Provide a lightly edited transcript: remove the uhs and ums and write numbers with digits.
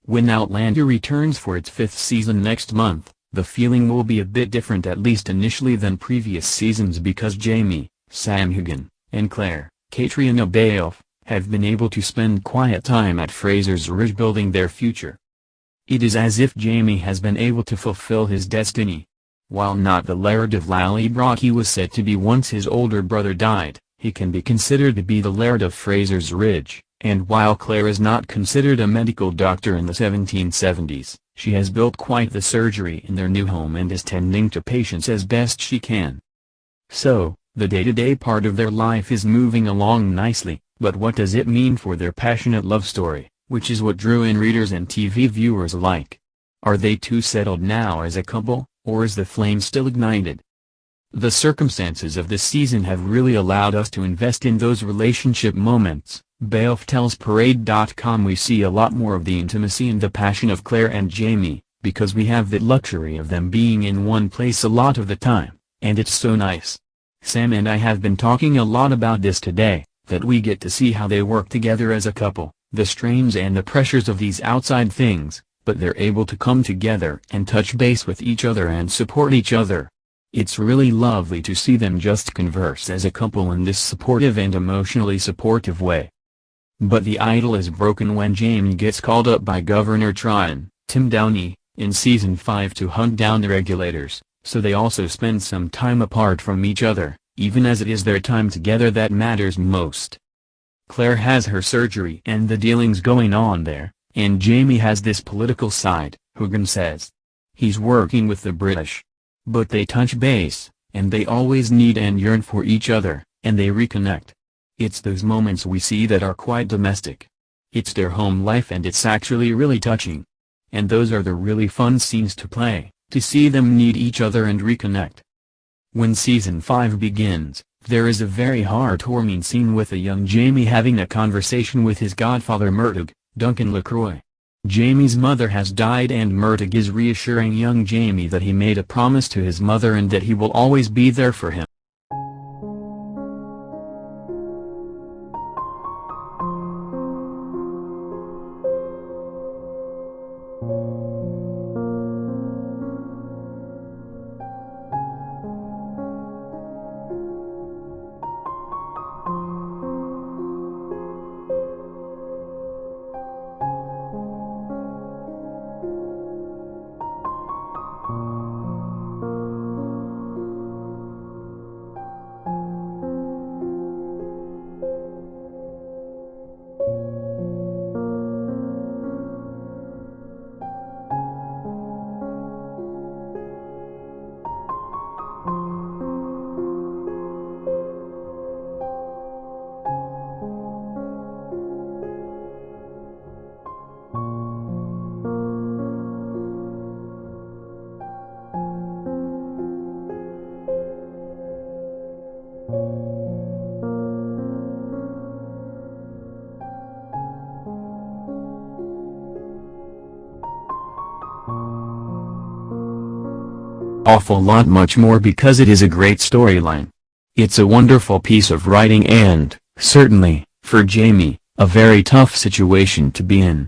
When Outlander returns for its 5th season next month, the feeling will be a bit different, at least initially, than previous seasons, because Jamie, Sam Heughan, and Claire, Caitriona Balfe, have been able to spend quiet time at Fraser's Ridge building their future. It is as if Jamie has been able to fulfill his destiny. While not the Laird of Lallybroch he was said to be once his older brother died, he can be considered to be the Laird of Fraser's Ridge, and while Claire is not considered a medical doctor in the 1770s, she has built quite the surgery in their new home and is tending to patients as best she can. So, the day-to-day part of their life is moving along nicely, but what does it mean for their passionate love story, which is what drew in readers and TV viewers alike? Are they too settled now as a couple, or is the flame still ignited? The circumstances of this season have really allowed us to invest in those relationship moments. Balfe tells Parade.com we see a lot more of the intimacy and the passion of Claire and Jamie, because we have the luxury of them being in one place a lot of the time, and it's so nice. Sam and I have been talking a lot about this today, that we get to see how they work together as a couple, the strains and the pressures of these outside things, but they're able to come together and touch base with each other and support each other. It's really lovely to see them just converse as a couple in this supportive and emotionally supportive way. But the idyll is broken when Jamie gets called up by Governor Tryon, Tim Downey, in Season 5 to hunt down the regulators, so they also spend some time apart from each other, even as it is their time together that matters most. Claire has her surgery and the dealings going on there, and Jamie has this political side, Heughan says. He's working with the British. But they touch base, and they always need and yearn for each other, and they reconnect. It's those moments we see that are quite domestic. It's their home life, and it's actually really touching. And those are the really fun scenes to play, to see them need each other and reconnect. When Season 5 begins, there is a very heartwarming scene with a young Jamie having a conversation with his godfather Murtagh, Duncan LaCroix. Jamie's mother has died and Murtagh is reassuring young Jamie that he made a promise to his mother and that he will always be there for him. Awful lot much more because it is a great storyline. It's a wonderful piece of writing and, certainly, for Jamie, a very tough situation to be in.